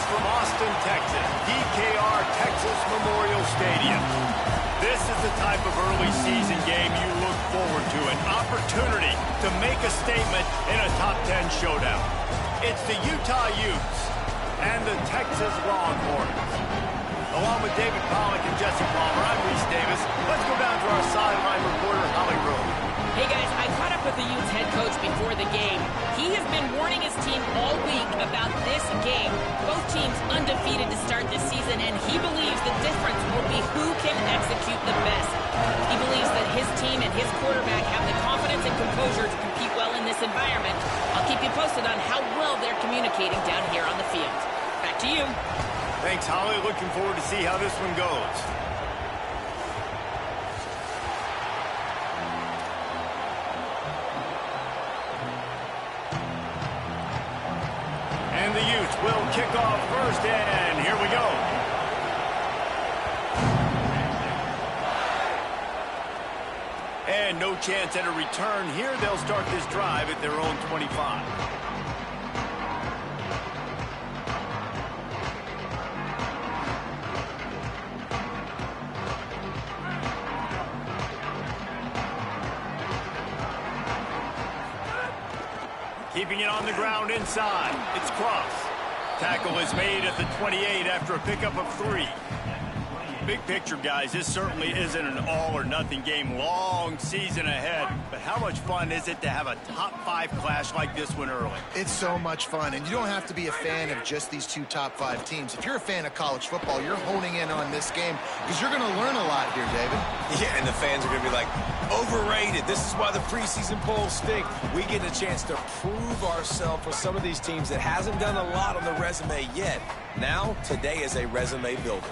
from Austin, Texas, DKR Texas Memorial Stadium. This is the type of early season game you look forward to, an opportunity to make a statement in a top 10 showdown. It's the Utah Utes and the Texas Longhorns. Along with David Pollack and Jesse Palmer, I'm Reese Davis. Let's go down to our sideline reporter, Holly Rowe. Hey guys, I caught up with the Utes head coach before the game. He has been warning his team all week about this game. Both teams undefeated to start this season, and he believes the difference will be who can execute the best. He believes that his team and his quarterback have the confidence and composure to compete well in this environment. I'll keep you posted on how well they're communicating down here on the field. Back to you. Thanks, Holly. Looking forward to see how this one goes. And the Utes will kick off first, and here we go. And no chance at a return here. They'll start this drive at their own 25. Keeping it on the ground inside. It's Cross. Tackle is made at the 28 after a pickup of 3. Big picture, guys, this certainly isn't an all-or-nothing game. Long season ahead. But how much fun is it to have a top-5 clash like this one early? It's so much fun, and you don't have to be a fan of just these two top-5 teams. If you're a fan of college football, you're honing in on this game because you're going to learn a lot here, David. Yeah, and the fans are going to be like, overrated. This is why the preseason polls stink. We get a chance to prove ourselves with some of these teams that hasn't done a lot on the resume yet. Now, today is a resume builder.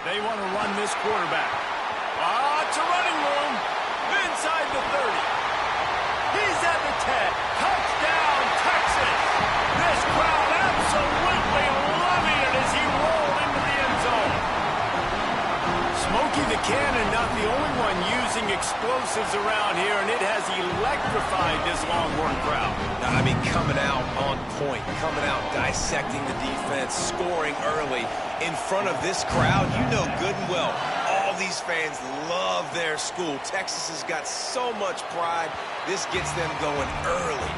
They want to run this quarterback. It's a running room. Inside the 30. He's at the 10. Touchdown, Texas. This crowd absolutely loving it as he rolled into the end zone. Smokey the Cannon, not the only one using explosives around here, and it has electrified this Longhorn crowd. I mean, coming out on point, coming out dissecting the defense, scoring early. In front of this crowd, you know good and well, all these fans love their school. Texas has got so much pride. This gets them going early.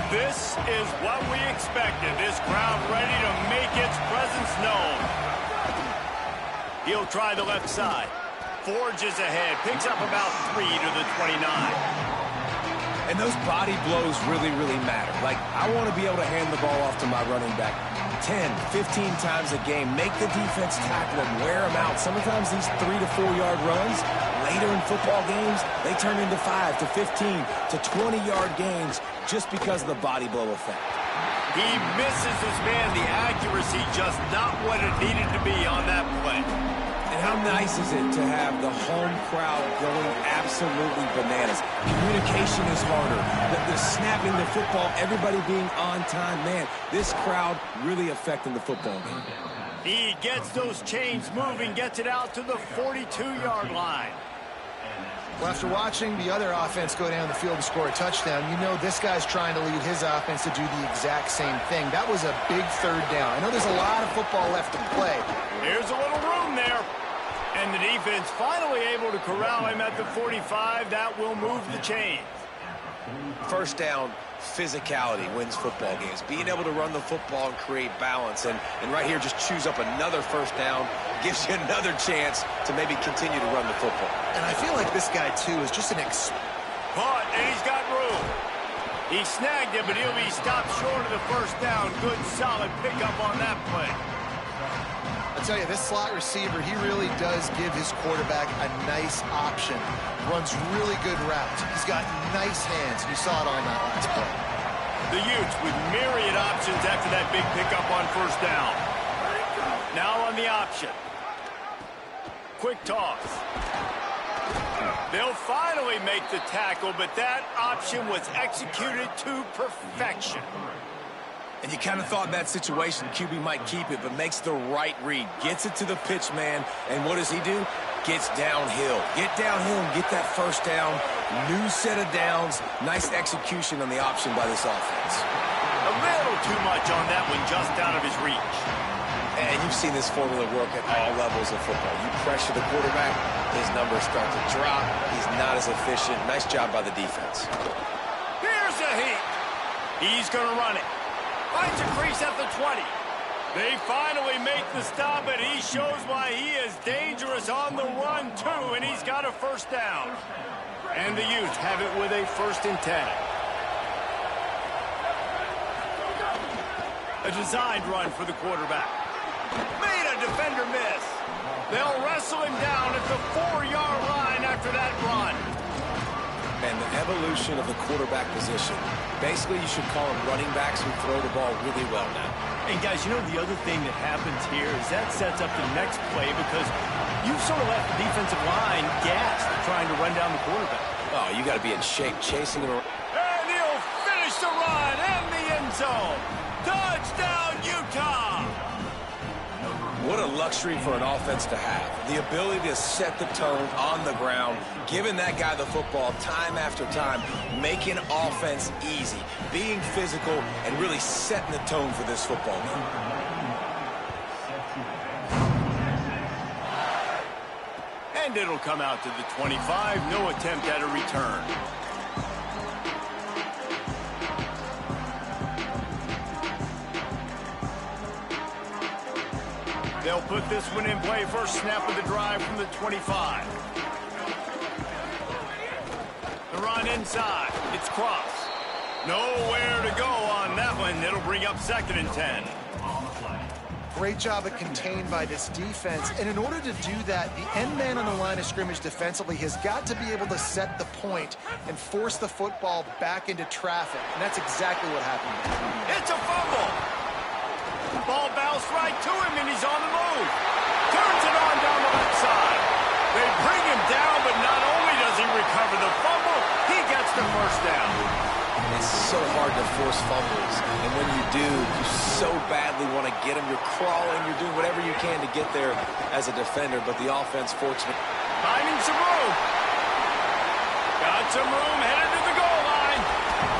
This is what we expected. This crowd ready to make its presence known. He'll try the left side. Forges ahead. Picks up about 3 to the 29. And those body blows really, really matter. Like, I want to be able to hand the ball off to my running back 10, 15 times a game. Make the defense tackle them, wear them out. Sometimes these 3 to 4 yard runs, later in football games, they turn into 5 to 15 to 20 yard gains just because of the body blow effect. He misses his man. The accuracy just not what it needed to be on that play. And how nice is it to have the home crowd going absolutely bananas? Communication is harder. The snapping the football, everybody being on time. Man, this crowd really affecting the football game. He gets those chains moving, gets it out to the 42-yard line. Well, after watching the other offense go down the field and score a touchdown, you know this guy's trying to lead his offense to do the exact same thing. That was a big third down. I know there's a lot of football left to play. There's a little room there. And the defense finally able to corral him at the 45. That will move the chains. First down, physicality wins football games. Being able to run the football and create balance. And right here, just choose up another first down. Gives you another chance to maybe continue to run the football. And I feel like this guy, too, is just an punt, and he's got room. He snagged it, but he'll be stopped short of the first down. Good, solid pickup on that play. I tell you, this slot receiver, he really does give his quarterback a nice option. Runs really good routes. He's got nice hands. You saw it on that last play. The Utes with myriad options after that big pickup on first down. Now on the option. Quick toss. They'll finally make the tackle, but that option was executed to perfection. And you kind of thought in that situation QB might keep it, but makes the right read. Gets it to the pitch man, and what does he do? Gets downhill. Get downhill and get that first down. New set of downs. Nice execution on the option by this offense. A little too much on that one, just out of his reach. And you've seen this formula work at all levels of football. You pressure the quarterback, his numbers start to drop. He's not as efficient. Nice job by the defense. Here's a heat. He's going to run it. Finds a crease at the 20. They finally make the stop, and he shows why he is dangerous on the run, too, and he's got a first down. And the Utes have it with a 1st and 10. A designed run for the quarterback. Made a defender miss. They'll wrestle him down at the 4-yard line after that run. And the evolution of the quarterback position. Basically, you should call them running backs who throw the ball really well now. And guys, you know the other thing that happens here is that sets up the next play because you've sort of left the defensive line gassed trying to run down the quarterback. Oh, you got to be in shape chasing him. And he'll finish the run and the end zone. Touchdown, Utah! What a luxury for an offense to have. The ability to set the tone on the ground, giving that guy the football time after time, making offense easy, being physical, and really setting the tone for this football game. And it'll come out to the 25. No attempt at a return. They'll put this one in play. First snap of the drive from the 25. The run inside. It's Cross. Nowhere to go on that one. It'll bring up 2nd and 10. Great job of contained by this defense. And in order to do that, the end man on the line of scrimmage defensively has got to be able to set the point and force the football back into traffic. And that's exactly what happened. It's a fumble. Ball bounced right to him, and he's on the move. Turns it on down the left side. They bring him down, but not only does he recover the fumble, he gets the first down. It's so hard to force fumbles, and when you do, you so badly want to get them. You're crawling, you're doing whatever you can to get there as a defender, but the offense, fortunately, finding some room. Got some room, headed to the goal line,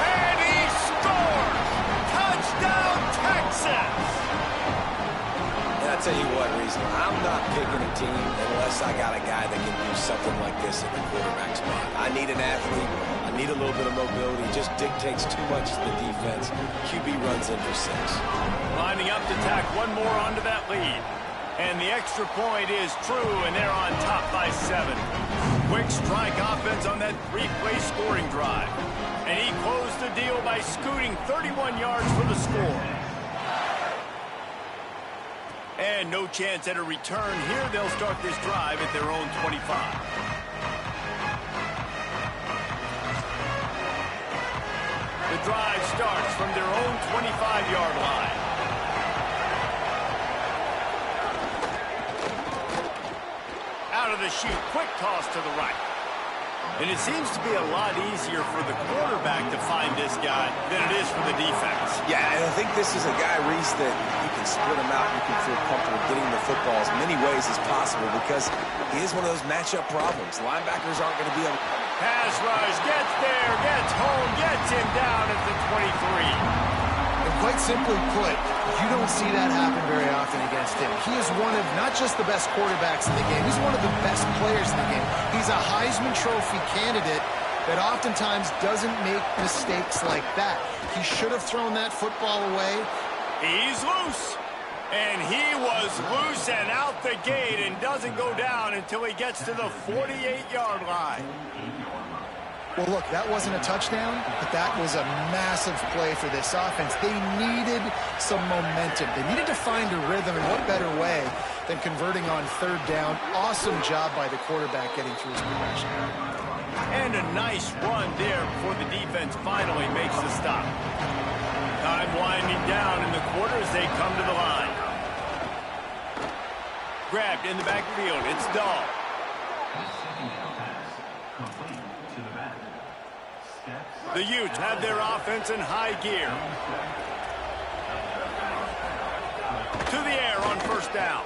and he scores! Touchdown, Texas! And I'll tell you what, Reese, I'm not picking a team unless I got a guy that can do something like this at the quarterback spot. I need an athlete. I need a little bit of mobility. Just dictates too much to the defense. QB runs in for 6. Lining up to tack one more onto that lead. And the extra point is true, and they're on top by 7. Quick strike offense on that 3-play scoring drive. And he closed the deal by scooting 31 yards for the score. And no chance at a return here. They'll start this drive at their own 25. The drive starts from their own 25-yard line. Out of the chute, quick toss to the right. And it seems to be a lot easier for the quarterback to find this guy than it is for the defense. Yeah, and I think this is a guy, Reese, that you can split him out. You can feel comfortable getting the football as many ways as possible because he is one of those matchup problems. Linebackers aren't going to be able to... Pass rush, gets there, gets home, gets him down at the 23. And quite simply put, you don't see that happen very often against him. He is one of not just the best quarterbacks in the game, he's one of the best players in the game. He's a Heisman Trophy candidate that oftentimes doesn't make mistakes like that. He should have thrown that football away. He's loose. And he was loose and out the gate and doesn't go down until he gets to the 48-yard line. Well, look, that wasn't a touchdown, but that was a massive play for this offense. They needed some momentum. They needed to find a rhythm, and what better way than converting on 3rd down. Awesome job by the quarterback getting through his progression. And a nice run there before the defense finally makes the stop. Time winding down in the quarter as they come to the line. Grabbed in the backfield. It's Dahl. The Utes have their offense in high gear. to the air on first down.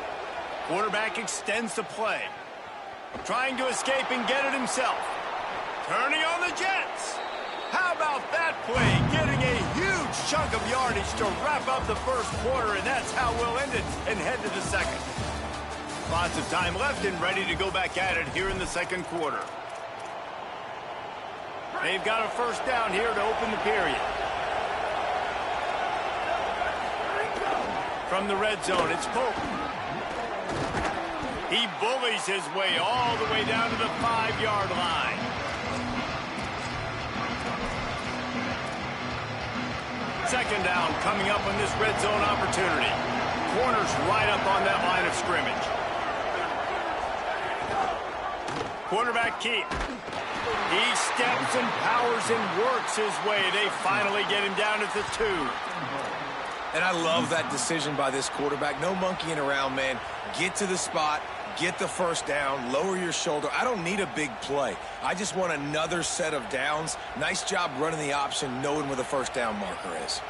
Quarterback extends the play. Trying to escape and get it himself. Turning on the Jets. How about that play? Getting a huge chunk of yardage to wrap up the first quarter, and that's how we'll end it and head to the second. Lots of time left and ready to go back at it here in the second quarter. They've got a first down here to open the period. From the red zone, it's Pope. He bullies his way all the way down to the 5-yard line. Second down coming up on this red zone opportunity. Corners right up on that line of scrimmage. Quarterback keep. He steps and powers and works his way. They finally get him down at the 2. And I love that decision by this quarterback. No monkeying around, man. Get to the spot, get the first down, lower your shoulder. I don't need a big play. I just want another set of downs. Nice job running the option, knowing where the first down marker is.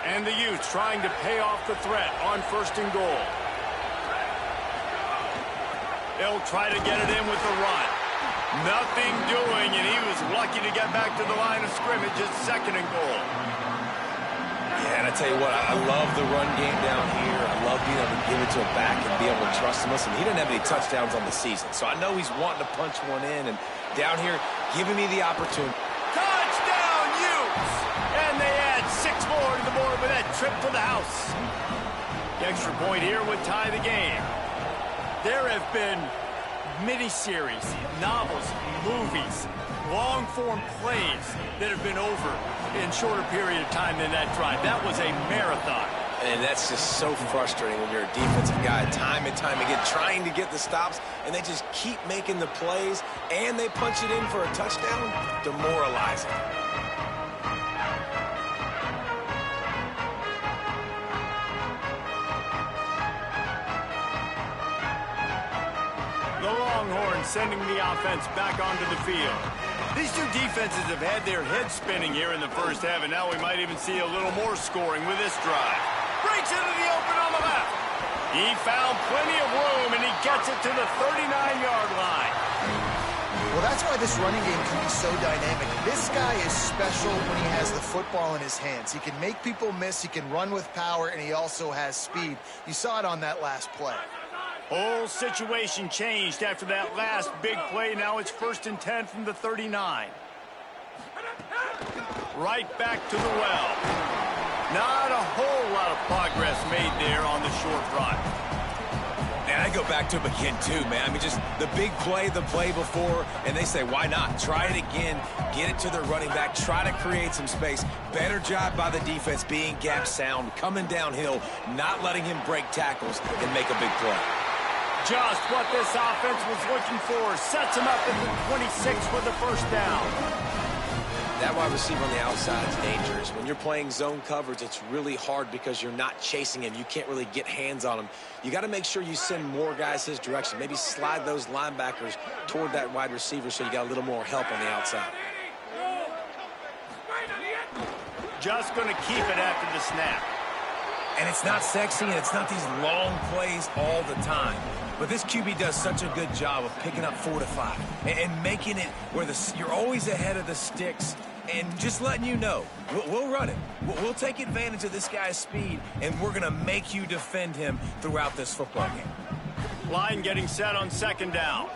And the Utes trying to pay off the threat on first and goal. They'll try to get it in with the run. Nothing doing, and he was lucky to get back to the line of scrimmage at second and goal. Yeah, and I tell you what, I love the run game down here. I love being able to give it to a back and be able to trust him. Listen, he didn't have any touchdowns on the season, so I know he's wanting to punch one in, and down here, giving me the opportunity. Touchdown, Utes! And they add 6 more to the board with that trip to the house. The extra point here would tie the game. There have been miniseries, novels, movies, long-form plays that have been over in shorter period of time than that drive. That was a marathon. And that's just so frustrating when you're a defensive guy time and time again trying to get the stops, and they just keep making the plays, and they punch it in for a touchdown. Demoralizing. Longhorns sending the offense back onto the field. These two defenses have had their heads spinning here in the first half, and now we might even see a little more scoring with this drive. Breaks into the open on the left. He found plenty of room, and he gets it to the 39-yard line. Well, that's why this running game can be so dynamic. This guy is special when he has the football in his hands. He can make people miss, he can run with power, and he also has speed. You saw it on that last play. Whole situation changed after that last big play. Now it's 1st and 10 from the 39. Right back to the well. Not a whole lot of progress made there on the short run. And I go back to him again, too, man. I mean, just the big play, the play before, and they say, why not? Try it again, get it to their running back, try to create some space. Better job by the defense being gap sound, coming downhill, not letting him break tackles and make a big play. Just what this offense was looking for. Sets him up at the 26 for the first down. That wide receiver on the outside is dangerous. When you're playing zone coverage, it's really hard because you're not chasing him. You can't really get hands on him. You got to make sure you send more guys his direction. Maybe slide those linebackers toward that wide receiver so you got a little more help on the outside. Just going to keep it after the snap. And it's not sexy, and it's not these long plays all the time. But this QB does such a good job of picking up 4 to 5 and making it where you're always ahead of the sticks and just letting you know, we'll run it. We'll take advantage of this guy's speed, and we're going to make you defend him throughout this football game. Line getting set on second down.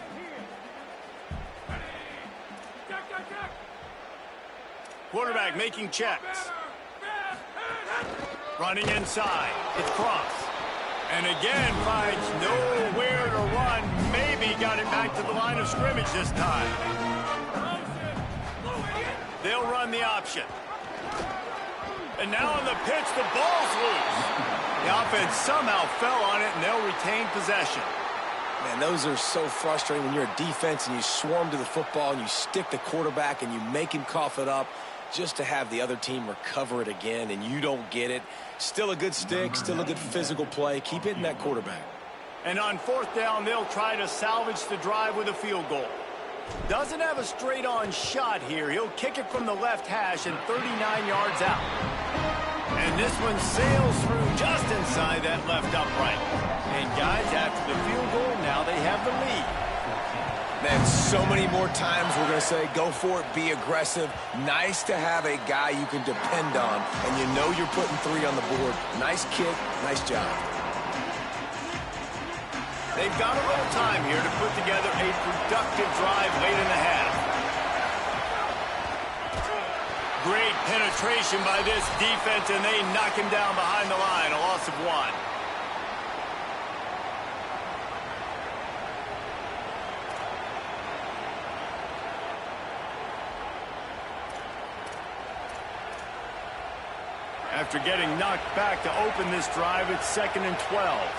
Quarterback making checks. Running inside. It's Cross. And again finds nowhere to run. Maybe got it back to the line of scrimmage this time. They'll run the option. And now on the pitch, the ball's loose. The offense somehow fell on it, and they'll retain possession. Man, those are so frustrating when you're a defense and you swarm to the football and you stick the quarterback and you make him cough it up just to have the other team recover it again and you don't get it. Still a good stick, still a good physical play. Keep hitting that quarterback. And on fourth down, they'll try to salvage the drive with a field goal. Doesn't have a straight-on shot here. He'll kick it from the left hash and 39 yards out. And this one sails through just inside that left upright. And guys, after the field goal, now they have the lead. Man, so many more times we're going to say, go for it, be aggressive. Nice to have a guy you can depend on, and you know you're putting 3 on the board. Nice kick, nice job. They've got a little time here to put together a productive drive late in the half. Great penetration by this defense, and they knock him down behind the line, a loss of 1. After getting knocked back to open this drive, it's 2nd and 12.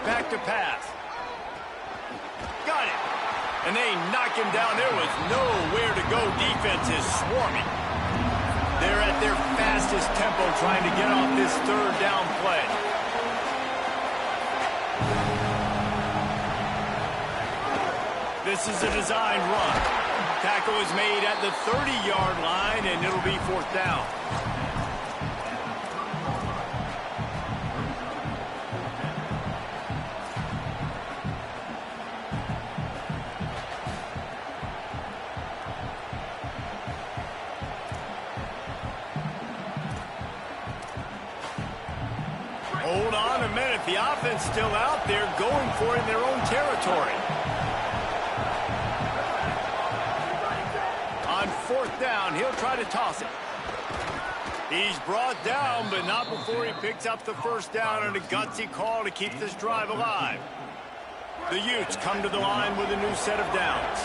Back to pass. Got it. And they knock him down. There was nowhere to go. Defense is swarming. They're at their fastest tempo trying to get off this 3rd down play. This is a design run. Tackle is made at the 30-yard line, and it'll be 4th down. Hold on a minute. The offense still out there going for it in their own territory. On 4th down, he'll try to toss it. He's brought down, but not before he picks up the 1st down and a gutsy call to keep this drive alive. The Utes come to the line with a new set of downs.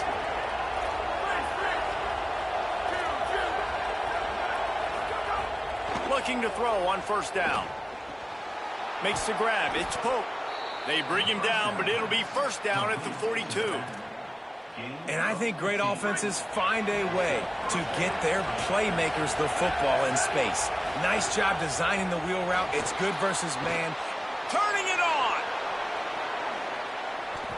Looking to throw on 1st down. Makes the grab. It's Pope. They bring him down, but it'll be 1st down at the 42. And I think great offenses find a way to get their playmakers the football in space. Nice job designing the wheel route. It's good versus man. Turning it on!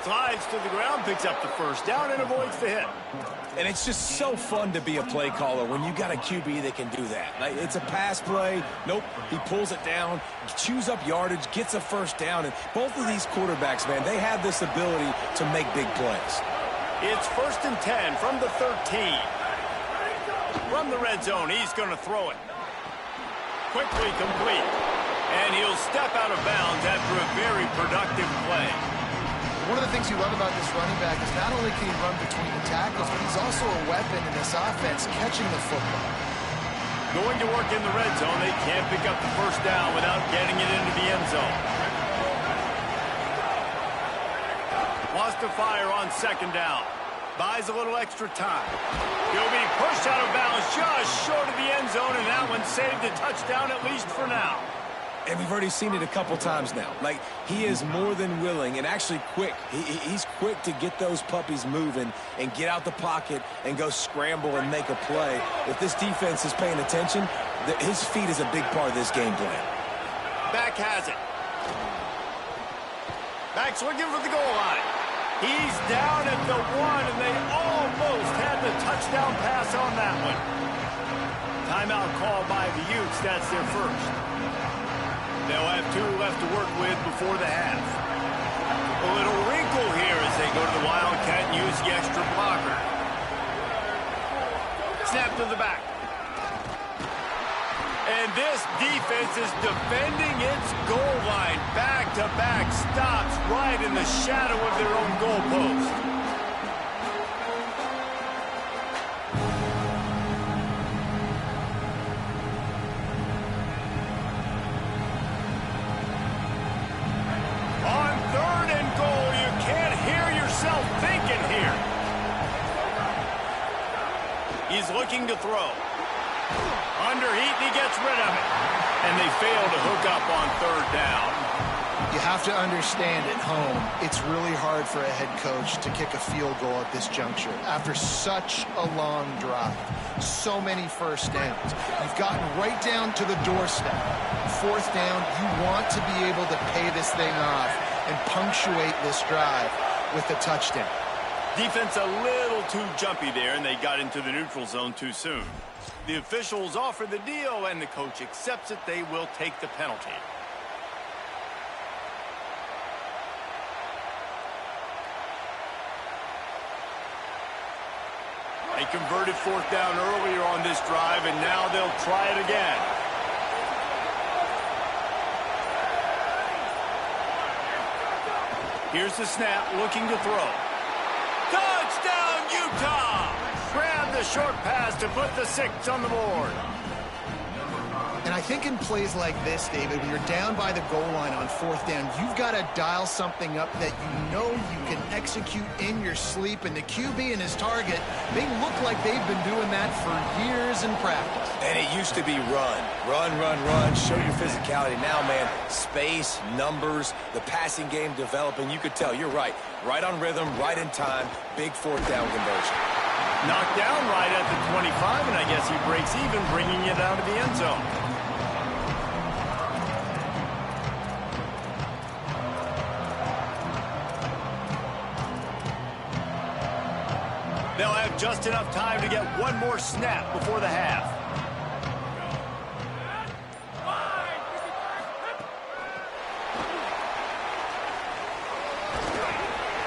Slides to the ground, picks up the 1st down, and avoids the hit. And it's just so fun to be a play caller when you got a QB that can do that. Like, it's a pass play. Nope, he pulls it down, chews up yardage, gets a 1st down. And both of these quarterbacks, man, they have this ability to make big plays. It's 1st and 10 from the 13. From the red zone, he's going to throw it. Quickly complete. And he'll step out of bounds after a very productive play. One of the things you love about this running back is not only can he run between the tackles, but he's also a weapon in this offense, catching the football. Going to work in the red zone, they can't pick up the 1st down without getting it into the end zone. Wants to fire on 2nd down. Buys a little extra time. He'll be pushed out of bounds just short of the end zone, and that one saved a touchdown at least for now. And we've already seen it a couple times now. Like, he is more than willing and actually quick. He's quick to get those puppies moving and get out the pocket and go scramble and make a play. If this defense is paying attention, his feet is a big part of this game plan. Back has it. Back's looking for the goal line. He's down at the 1, and they almost had the touchdown pass on that one. Timeout called by the Utes. That's their 1st. They'll have 2 left to work with before the half. A little wrinkle here as they go to the Wildcat and use the extra blocker. Snap to the back. And this defense is defending its goal line. Back-to-back stops right in the shadow of their own goalpost. On 3rd and goal, you can't hear yourself thinking here. He's looking to throw. Under heat, and he gets rid of it. And they fail to hook up on 3rd down. You have to understand at home, it's really hard for a head coach to kick a field goal at this juncture. After such a long drive, so many first downs, you've gotten right down to the doorstep. Fourth down, you want to be able to pay this thing off and punctuate this drive with a touchdown. Defense a little too jumpy there, and they got into the neutral zone too soon. The officials offer the deal, and the coach accepts it. They will take the penalty. They converted fourth down earlier on this drive, and now they'll try it again. Here's the snap, looking to throw. Touchdown, Utah! Grab the short pass to put the 6 on the board. And I think in plays like this, David, when you're down by the goal line on fourth down, you've got to dial something up that you know you can execute in your sleep. And the QB and his target, they look like they've been doing that for years in practice. And it used to be run. Run, run, run. Show your physicality. Now, man, space, numbers, the passing game developing. You could tell, you're right. Right on rhythm, right in time. Big fourth down conversion. Knocked down right at the 25, and I guess he breaks even, bringing it out of the end zone. They'll have just enough time to get one more snap before the half.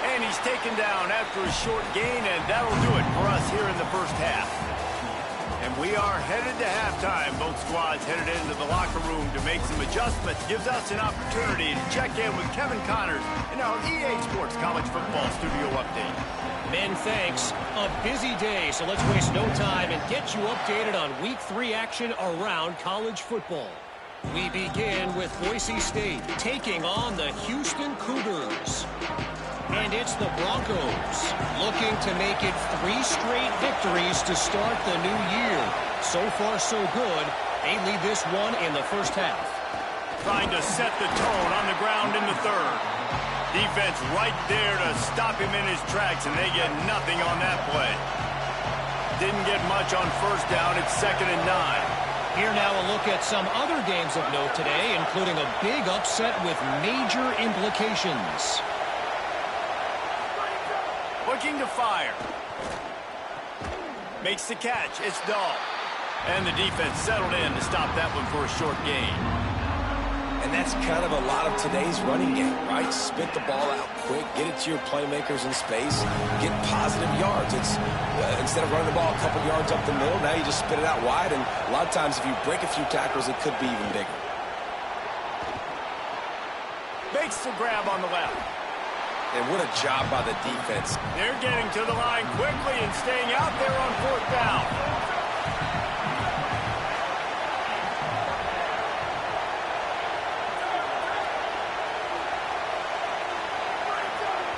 And he's taken down after a short gain, and that'll do it for us here in the first half. And we are headed to halftime. Both squads headed into the locker room to make some adjustments. Gives us an opportunity to check in with Kevin Connors in our EA Sports College Football Studio Update. Men, thanks. A busy day, so let's waste no time and get you updated on Week 3 action around college football. We begin with Boise State taking on the Houston Cougars. And it's the Broncos looking to make it 3 straight victories to start the new year. So far, so good. They lead this one in the first half. Trying to set the tone on the ground in the third. Defense right there to stop him in his tracks, and they get nothing on that play. Didn't get much on first down. It's 2nd and 9. Here now a look at some other games of note today, including a big upset with major implications. Looking to fire. Makes the catch. It's Dahl. And the defense settled in to stop that one for a short gain. And that's kind of a lot of today's running game, right? Spit the ball out quick, get it to your playmakers in space, get positive yards. It's instead of running the ball a couple yards up the middle, now you just spit it out wide, and a lot of times if you break a few tackles, it could be even bigger. Makes the grab on the left. And what a job by the defense. They're getting to the line quickly and staying out there on fourth down.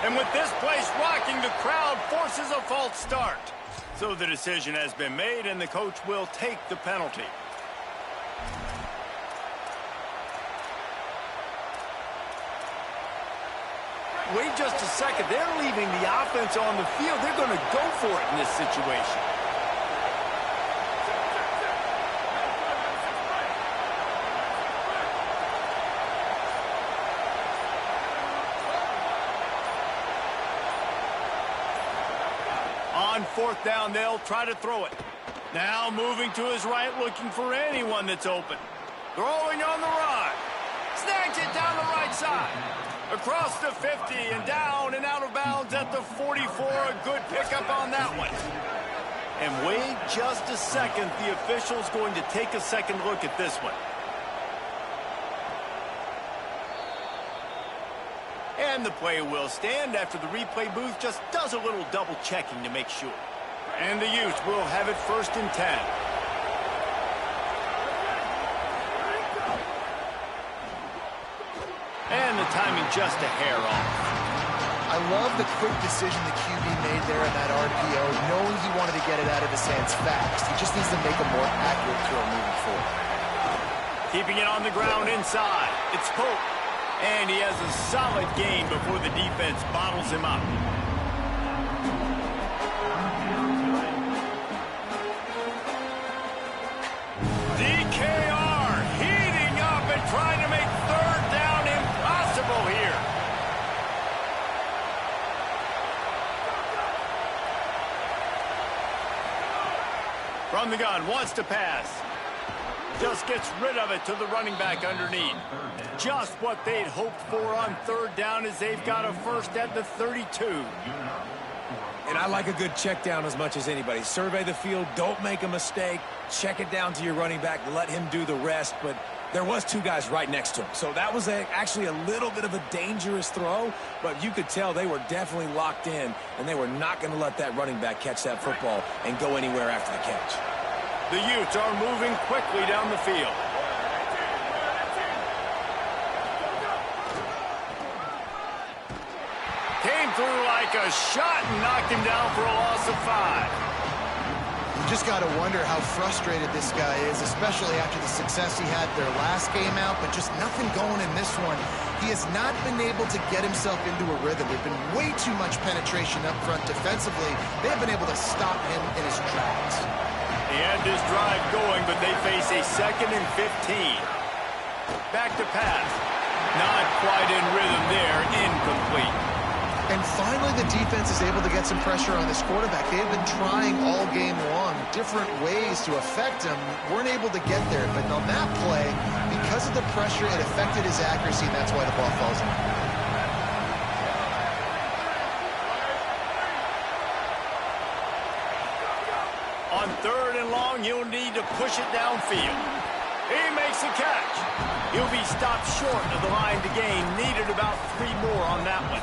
And with this place rocking, the crowd forces a false start. So the decision has been made, and the coach will take the penalty. Wait just a second. They're leaving the offense on the field. They're going to go for it in this situation. On fourth down, they'll try to throw it. Now moving to his right, looking for anyone that's open. Throwing on the run. Snags it down the right side. Across the 50 and down and out of bounds at the 44. A good pickup on that one. And wait just a second. The official's going to take a second look at this one. And the play will stand after the replay booth just does a little double checking to make sure. And the Utes will have it 1st and 10. And the timing just a hair off. I love the quick decision the QB made there in that RPO, knowing he wanted to get it out of his hands fast. He just needs to make a more accurate throw moving forward. Keeping it on the ground inside. It's Pope. And he has a solid gain before the defense bottles him up. DKR heating up and trying to make third down impossible here. From the gun, wants to pass. Just gets rid of it to the running back underneath. Just what they'd hoped for on third down as they've got a first at the 32. And I like a good check down as much as anybody. Survey the field, don't make a mistake, check it down to your running back, let him do the rest. But there was two guys right next to him. So that was actually a little bit of a dangerous throw, but you could tell they were definitely locked in, and they were not going to let that running back catch that football and go anywhere after the catch. The Utes are moving quickly down the field. Came through like a shot and knocked him down for a loss of 5. You just got to wonder how frustrated this guy is, especially after the success he had their last game out, but just nothing going in this one. He has not been able to get himself into a rhythm. There's been way too much penetration up front defensively. They have been able to stop him in his tracks. He had this drive going, but they face a 2nd and 15. Back to pass. Not quite in rhythm there. Incomplete. And finally, the defense is able to get some pressure on this quarterback. They have been trying all game long different ways to affect him. Weren't able to get there. But on that play, because of the pressure, it affected his accuracy, and that's why the ball falls in. On 3rd and long, he'll need to push it downfield. He makes the catch. He'll be stopped short of the line to gain. Needed about 3 more on that one.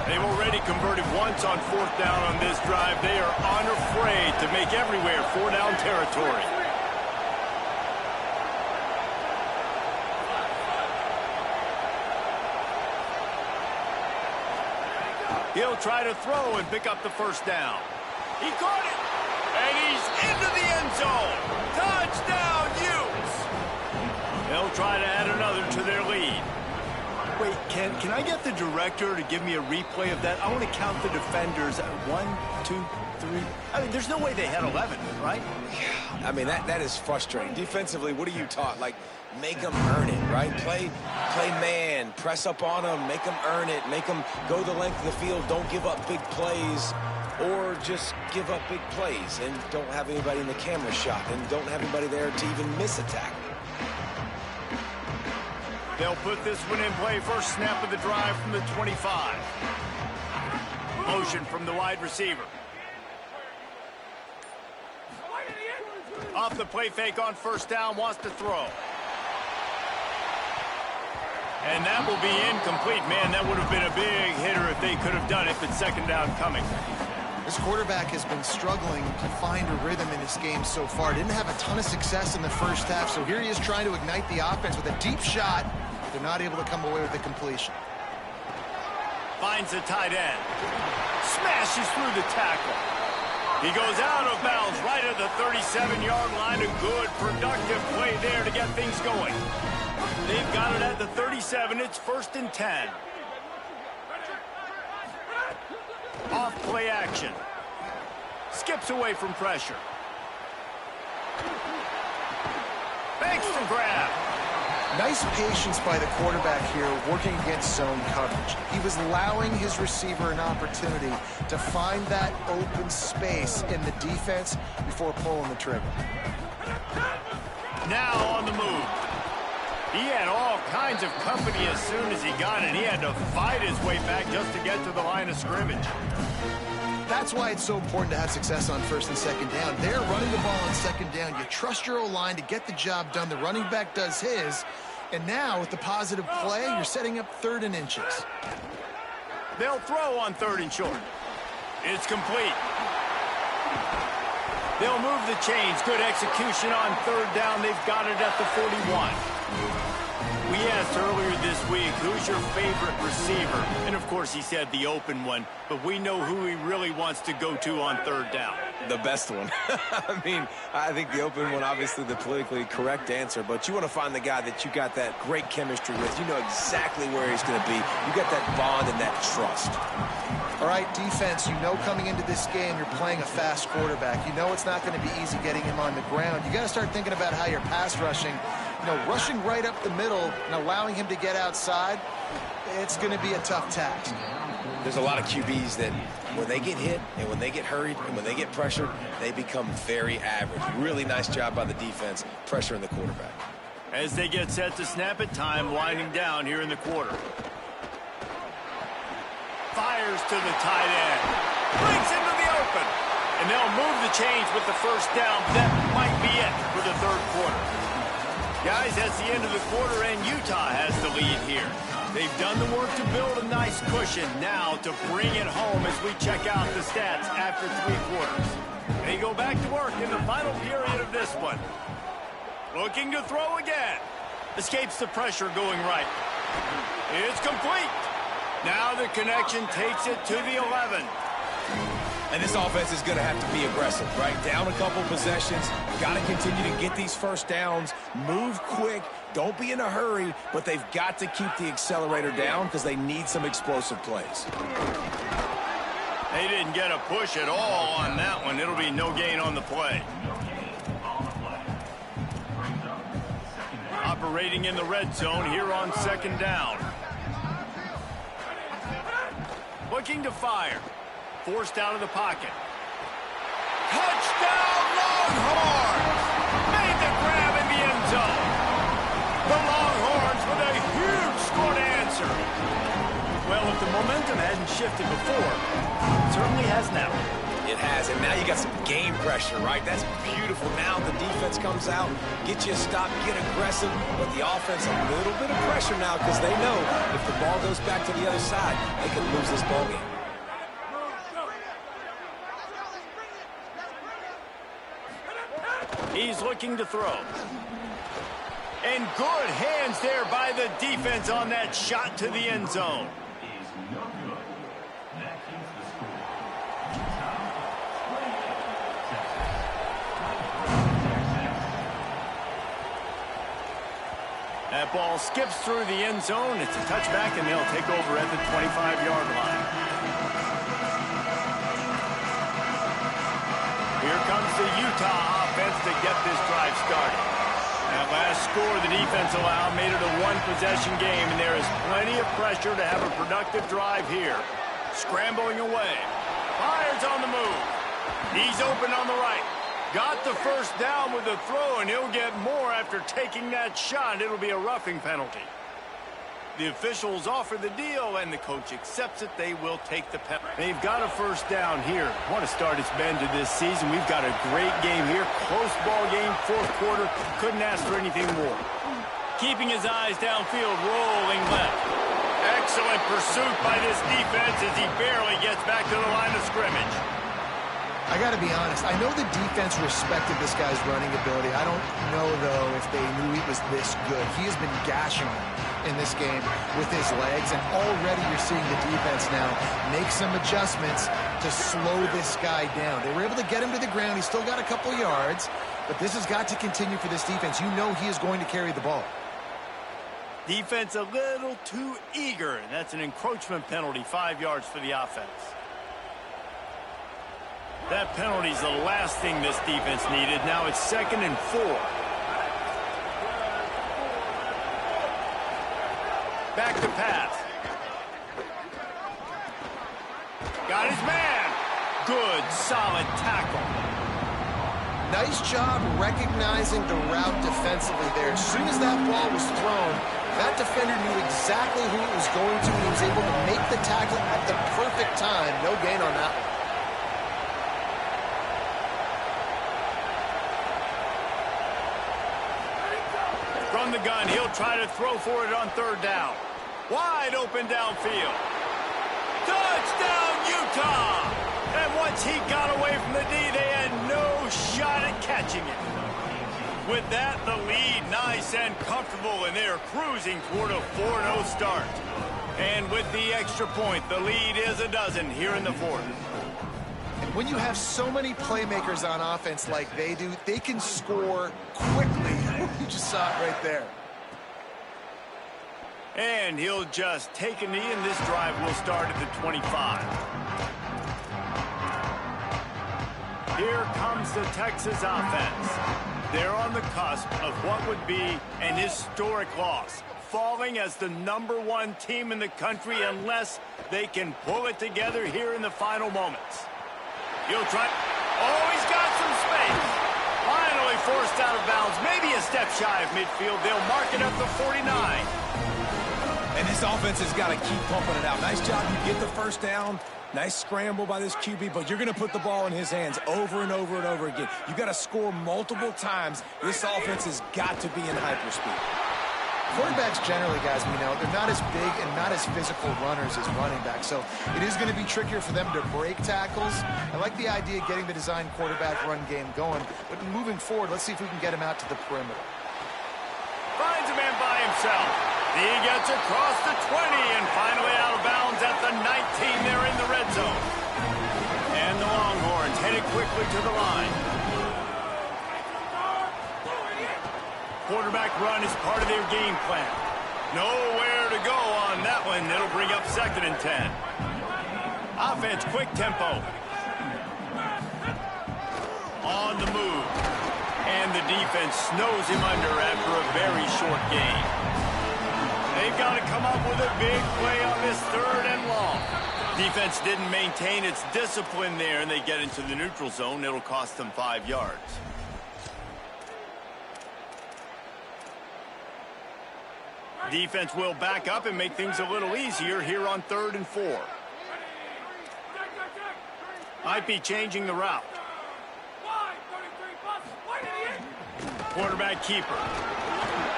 They've already converted once on 4th down on this drive. They are unafraid to make everywhere 4-down territory. He'll try to throw and pick up the 1st down. He caught it, and he's into the end zone. Touchdown, Utes! They'll try to add another to their lead. Wait, can I get the director to give me a replay of that? I want to count the defenders. 1, 2, 3. I mean, there's no way they had 11, right? Yeah, I mean, that is frustrating. Defensively, what are you taught? Like, make them earn it, right? Play man, press up on them, make them earn it, make them go the length of the field, don't give up big plays, or just give up big plays and don't have anybody in the camera shot and don't have anybody there to even miss a tackle. They'll put this one in play. First snap of the drive from the 25. Motion from the wide receiver. Off the play fake on 1st down, wants to throw. And that will be incomplete. Man, that would have been a big hitter if they could have done it, but 2nd down coming. This quarterback has been struggling to find a rhythm in this game so far. Didn't have a ton of success in the first half, so here he is trying to ignite the offense with a deep shot. They're not able to come away with the completion. Finds the tight end. Smashes through the tackle. He goes out of bounds right at the 37-yard line. A good, productive play there to get things going. They've got it at the 37. It's 1st and 10. Off play action. Skips away from pressure. Banks to grab. Nice patience by the quarterback here working against zone coverage. He was allowing his receiver an opportunity to find that open space in the defense before pulling the trigger. Now on the move. He had all kinds of company as soon as he got it. He had to fight his way back just to get to the line of scrimmage. That's why it's so important to have success on 1st and 2nd down. They're running the ball on 2nd down. You trust your O-line to get the job done. The running back does his. And now, with the positive play, you're setting up 3rd and inches. They'll throw on 3rd and short. It's complete. They'll move the chains. Good execution on 3rd down. They've got it at the 41. We asked earlier this week, who's your favorite receiver? And, of course, he said the open one. But we know who he really wants to go to on 3rd down. The best one. I mean, I think the open one, obviously the politically correct answer, but you want to find the guy that you got that great chemistry with. You know exactly where he's going to be. You got that bond and that trust. All right, defense, you know coming into this game you're playing a fast quarterback. You know it's not going to be easy getting him on the ground. You got to start thinking about how you're pass rushing. You know, rushing right up the middle and allowing him to get outside, it's going to be a tough task. There's a lot of QBs that when they get hit and when they get hurried and when they get pressured, they become very average. Really nice job by the defense pressuring the quarterback. As they get set to snap it, time winding down here in the quarter. Fires to the tight end. Brings into the open. And they'll move the chains with the first down. That might be it for the third quarter. Guys, that's the end of the quarter, and Utah has the lead here. They've done the work to build a nice cushion. Now to bring it home as we check out the stats after 3 quarters. They go back to work in the final period of this one. Looking to throw again. Escapes the pressure going right. It's complete. Now the connection takes it to the 11. And this offense is going to have to be aggressive, right? Down a couple possessions. Got to continue to get these first downs. Move quick. Don't be in a hurry, but they've got to keep the accelerator down because they need some explosive plays. They didn't get a push at all on that one. It'll be no gain on the play. Operating in the red zone here on second down. Looking to fire. Forced out of the pocket. Touchdown, Longhorns! Made the grab in the end zone. The Longhorns with a huge score to answer. Well, if the momentum hadn't shifted before, it certainly has now. It has, and now you got some game pressure, right? That's beautiful. Now the defense comes out, get you a stop, get aggressive, but the offense a little bit of pressure now because they know if the ball goes back to the other side, they can lose this ball game. He's looking to throw. And good hands there by the defense on that shot to the end zone. That ball skips through the end zone. It's a touchback, and they'll take over at the 25-yard line. Here comes the Utah offense to get this drive started. That last score the defense allowed made it a one-possession game, and there is plenty of pressure to have a productive drive here. Scrambling away. Fires on the move. He's open on the right. Got the first down with the throw, and he'll get more after taking that shot. It'll be a roughing penalty. The officials offer the deal, and the coach accepts it. They will take the penalty. They've got a first down here. What a start it's been to this season. We've got a great game here. Close ball game, fourth quarter. Couldn't ask for anything more. Keeping his eyes downfield, rolling left. Excellent pursuit by this defense as he barely gets back to the line of scrimmage. I got to be honest. I know the defense respected this guy's running ability. I don't know, though, if they knew he was this good. He has been gashing them in this game with his legs, and already you're seeing the defense now make some adjustments to slow this guy down. They were able to get him to the ground. He's still got a couple yards, but this has got to continue for this defense. You know he is going to carry the ball. Defense a little too eager, and that's an encroachment penalty, 5 yards for the offense. That penalty's the last thing this defense needed. Now it's 2nd and 4. Back to pass. Got his man. Good, solid tackle. Nice job recognizing the route defensively there. As soon as that ball was thrown, that defender knew exactly who it was going to, and he was able to make the tackle at the perfect time. No gain on that one. From the gun, he'll try to throw for it on 3rd down. Wide open downfield. Touchdown, Utah! And once he got away from the D, they had no shot at catching it. With that, the lead nice and comfortable, and they're cruising toward a 4-0 start. And with the extra point, the lead is a dozen here in the 4th. And When you have so many playmakers on offense like they do, they can score quickly. You just saw it right there. And he'll just take a knee, and this drive will start at the 25. Here comes the Texas offense. They're on the cusp of what would be an historic loss, falling as the #1 team in the country unless they can pull it together here in the final moments. He'll try. Oh, he's got some space. Finally forced out of bounds. Maybe a step shy of midfield. They'll mark it up to 49. And this offense has got to keep pumping it out. Nice job. You get the first down. Nice scramble by this QB, but you're going to put the ball in his hands over and over and over again. You got to score multiple times. This offense has got to be in hyperspeed. Quarterbacks generally, guys, we know, they're not as big and not as physical runners as running backs, so it is going to be trickier for them to break tackles. I like the idea of getting the design quarterback run game going, but moving forward, let's see if we can get him out to the perimeter. Finds a man by himself. He gets across the 20 and finally out of bounds at the 19 there in the red zone. And the Longhorns headed quickly to the line. Quarterback run is part of their game plan. Nowhere to go on that one. It'll bring up 2nd and 10. Offense, quick tempo. On the move. And the defense snows him under after a very short gain. They've got to come up with a big play on this 3rd and long. Defense didn't maintain its discipline there, and they get into the neutral zone. It'll cost them 5 yards. Defense will back up and make things a little easier here on 3rd and 4. Might be changing the route. Quarterback keeper.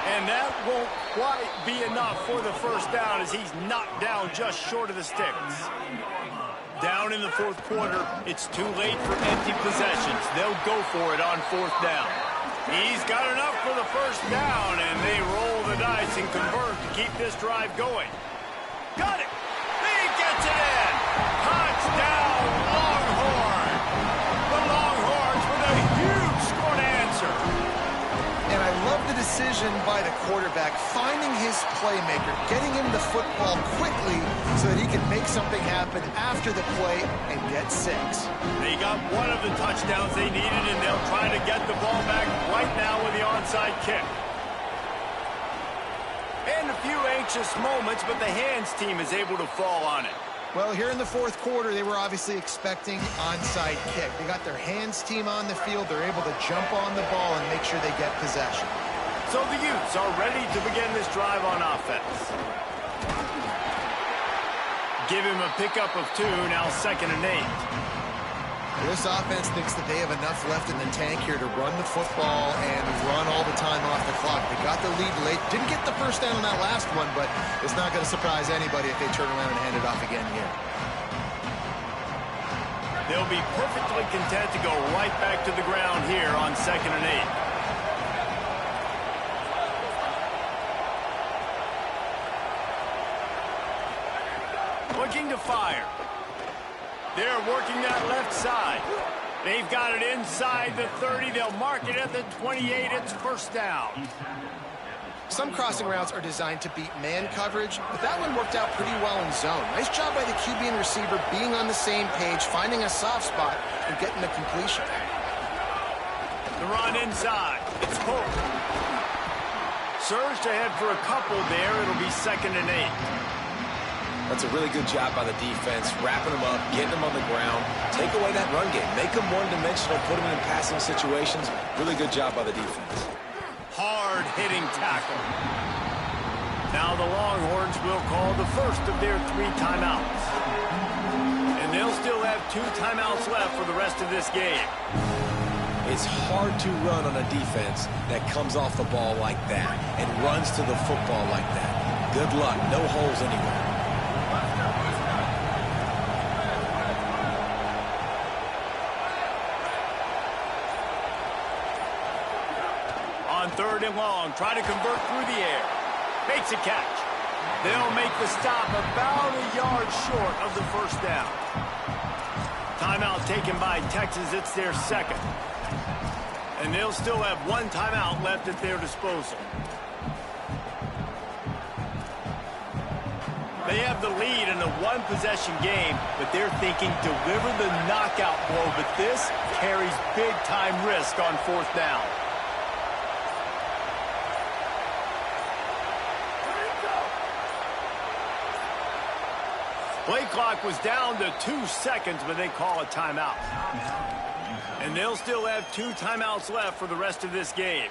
And that won't quite be enough for the first down as he's knocked down just short of the sticks. Down in the 4th quarter, it's too late for empty possessions. They'll go for it on 4th down. He's got enough for the first down, and they roll the dice and convert to keep this drive going. Got it! He gets it in! Touchdown, Longhorn! The Longhorns with a huge score to answer. And I love the decision by the quarterback, finding his playmaker, getting him the football quickly so that he can make something happen after the play and get 6. They got one of the touchdowns they needed, and they'll try to get the ball back right now with the onside kick. And a few anxious moments, but the hands team is able to fall on it. Well, here in the 4th quarter, they were obviously expecting onside kick. They got their hands team on the field. They're able to jump on the ball and make sure they get possession. So the Utes are ready to begin this drive on offense. Give him a pickup of 2, now 2nd and 8. This offense thinks that they have enough left in the tank here to run the football and run all the time off the clock. They got the lead late. Didn't get the first down on that last one, but it's not going to surprise anybody if they turn around and hand it off again here. They'll be perfectly content to go right back to the ground here on 2nd and 8. Looking to fire. They're working that left side. They've got it inside the 30. They'll mark it at the 28. It's first down. Some crossing routes are designed to beat man coverage, but that one worked out pretty well in zone. Nice job by the QB and receiver being on the same page, finding a soft spot, and getting the completion. The run inside. It's Polk. Surged ahead for a couple there. It'll be 2nd and 8. That's a really good job by the defense, wrapping them up, getting them on the ground, take away that run game, make them one-dimensional, put them in passing situations. Really good job by the defense. Hard-hitting tackle. Now the Longhorns will call the first of their 3 timeouts. And they'll still have 2 timeouts left for the rest of this game. It's hard to run on a defense that comes off the ball like that and runs to the football like that. Good luck. No holes anywhere. On 3rd and long, try to convert through the air. Makes a catch. They'll make the stop about a yard short of the first down. Timeout taken by Texas. It's their second. And they'll still have one timeout left at their disposal. They have the lead in a one-possession game, but they're thinking deliver the knockout blow. But this carries big-time risk on fourth down. Play clock was down to 2 seconds, but they call a timeout. And they'll still have 2 timeouts left for the rest of this game.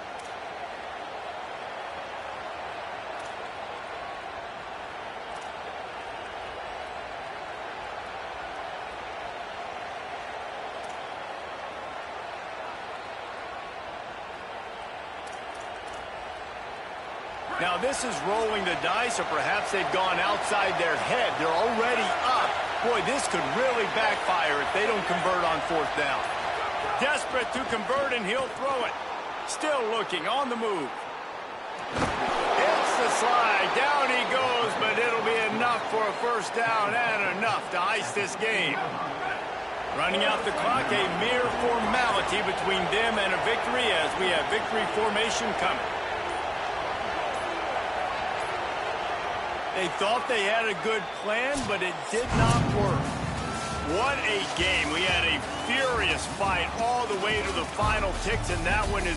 Now, this is rolling the dice, or perhaps they've gone outside their head. They're already up. Boy, this could really backfire if they don't convert on fourth down. Desperate to convert, and he'll throw it. Still looking, on the move. It's the slide. Down he goes, but it'll be enough for a first down and enough to ice this game. Running out the clock, a mere formality between them and a victory as we have victory formation coming. They thought they had a good plan, but it did not work. What a game. We had a furious fight all the way to the final ticks, and that one is...